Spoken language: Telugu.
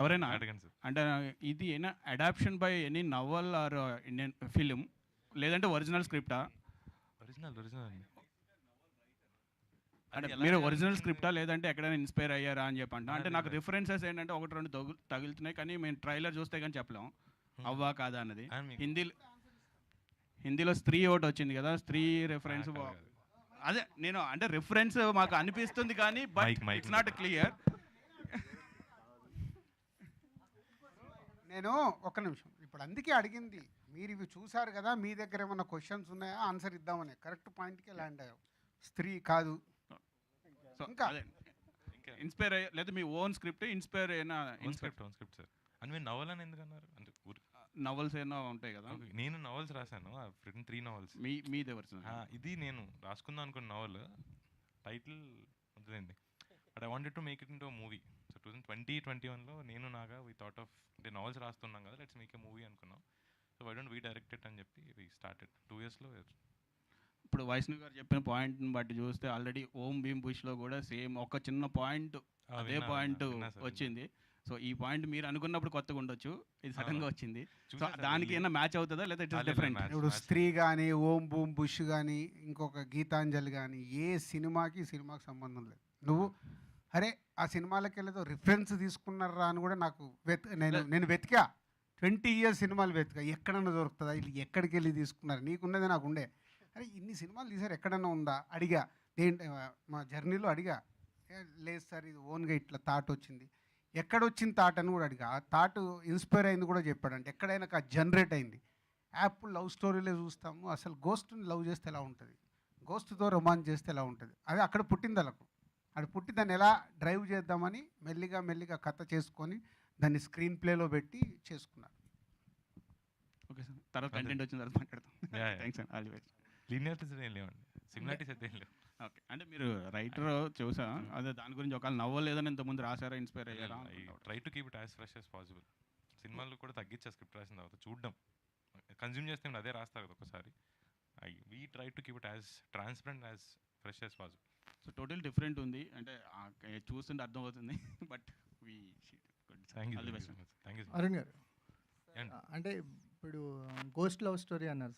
ఎవరైనా అడగండి సార్. అంటే ఇది ఏనా adaptation by any novel or Indian film లేదంటే ఒరిజినల్ స్క్రిప్టా? ఒరిజినల్ అండి. అంటే అది ఎలా మీరు వచ్చింది? ఒరిజినల్ స్క్రిప్టా లేదంటే ఎక్కడైనా ఇన్స్పైర్ అయ్యారా అని చెప్పి అంటే లేదు, నాకు లేదు. రిఫరెన్సెస్ ఏంటంటే ఒకటి రెండు తగులుతున్నాయి కానీ మేము ట్రైలర్ చూస్తే కానీ చెప్పలేం అవ్వా కాదా అన్నది. అండ్ మీకు హిందీలో స్త్రీ ఒకటి వచ్చింది కదా, స్త్రీ రెఫరెన్స్ కాదు. అదే నేను అంటే రిఫరెన్స్ మాకు అనిపిస్తుంది కానీ but mic it's not clear. నేను ఒక్క నిమిషం ఇప్పుడు అందుకే అడిగింది, మీరు ఇవి చూసారు కదా, మీ దగ్గర ఏమన్నా క్వశ్చన్స్ ఉన్నాయా ఆన్సర్ ఇద్దామని. కరెక్ట్ పాయింట్కే ల్యాండ్ అయ్యావు. స్త్రీ కాదు. సో ఇంకా? అదే ఇంకా ఇన్స్పైర్ అయ్యా లేదా మీ ఓన్ స్క్రిప్ట్ ఇన్స్పైర్ అయినా ఓన్ స్క్రిప్ట్ సార్. అండ్ మీరు నవల్ అని ఎందుకు అన్నారు? అంటే నవల్స్ ఏమైనా ఉంటాయి కదా, నేను నవల్స్ రాశాను. Written 3 novels. మీదే వర్షన్. ఇది నేను రాసుకుందాం అనుకున్న నవల్. టైటిల్ వద్దులేండి. But I wanted to make it into movie. So 2021లో నేను నాగా వీ థాట్ ఆఫ్ అంటే నవల్స్ రాస్తున్నాం కదా, లెట్స్ మేక్ ఏ మూవీ అనుకున్నాం. So why don't we directed అని చెప్పి వీ స్టార్టెడ్ 2 yearsలో. ఇప్పుడు వైష్ణవ్ గారు చెప్పిన పాయింట్ని బట్టి చూస్తే ఆల్రెడీ ఓం భీమ్ బుష్లో కూడా సేమ్ ఒక చిన్న పాయింట్ అదే పాయింట్ వచ్చింది. సో ఈ పాయింట్ మీరు అనుకున్నప్పుడు కొత్తగా ఉండొచ్చు, ఇది సడన్గా వచ్చింది. సో దానికి ఏమైనా మ్యాచ్ అవుతుందా లేదా ఇట్ ఇస్ డిఫరెంట్? ఇప్పుడు స్త్రీ కానీ, ఓం బూమ్ బుష్ కానీ, ఇంకొక గీతాంజలి కానీ, ఏ సినిమాకి సంబంధం లేదు. నువ్వు అరే ఆ సినిమాలకి వెళ్ళేదో రిఫరెన్స్ తీసుకున్నారా అని కూడా నాకు నేను వెతికా. 20 years సినిమాలు వెతికా, ఎక్కడన్నా దొరుకుతుందా, వీళ్ళు ఎక్కడికి వెళ్ళి తీసుకున్నారు, నీకున్నది నాకు ఉండే. అరే ఇన్ని సినిమాలు తీసారు, ఎక్కడన్నా ఉందా అడిగా. ఏంటి మా జర్నీలో అడిగా. లేదు సార్ ఇది ఓన్గా ఇట్లా థాట్ వచ్చింది. ఎక్కడొచ్చిన థాట్ అని కూడా అడిగా. ఆ థాట్ ఇన్స్పైర్ అయింది కూడా చెప్పాడంటే ఎక్కడైనా జనరేట్ అయింది. యాప్ లవ్ స్టోరీలే చూస్తాము, అసలు గోస్ట్ని లవ్ చేస్తే ఎలా ఉంటుంది, గోస్ట్తో రొమాన్స్ చేస్తే ఎలా ఉంటుంది, అది అక్కడ పుట్టింది. వాళ్ళకు అక్కడ పుట్టి దాన్ని ఎలా డ్రైవ్ చేద్దామని మెల్లిగా కథ చేసుకొని దాన్ని స్క్రీన్ ప్లేలో పెట్టి చేసుకున్నారు. ఓకే సార్, తర్వాత కంటెంట్ వచ్చిన తర్వాత మాట్లాడతాం. థ్యాంక్స్ అండి, ఆల్ ది బెస్ట్. లీనియారిటీస్ ఏం లేవండి, సిమిలారిటీస్ అయితే ఏం లేవు. ఓకే, అంటే మీరు రైటర్ చూసా, అదే దాని గురించి ఒకవేళ నవ్వలేదని ఇంతకుముందు రాసారా, ఇన్స్పైర్ అయ్యారా? Try to keep it as fresh as possible. సినిమాలు కూడా తగ్గించా స్క్రిప్ట్ రాసిన తర్వాత చూడడం, కన్జ్యూమ్ చేస్తే అదే రాస్తా కదా ఒకసారి. We try to keep it as transparent as fresh as possible. So total different ఉంది అంటే చూస్తుంటే అర్థం అవుతుంది. But we thank you. Arun గారు, అంటే ఇప్పుడు గోస్ట్ లవ్ స్టోరీ అన్నారు.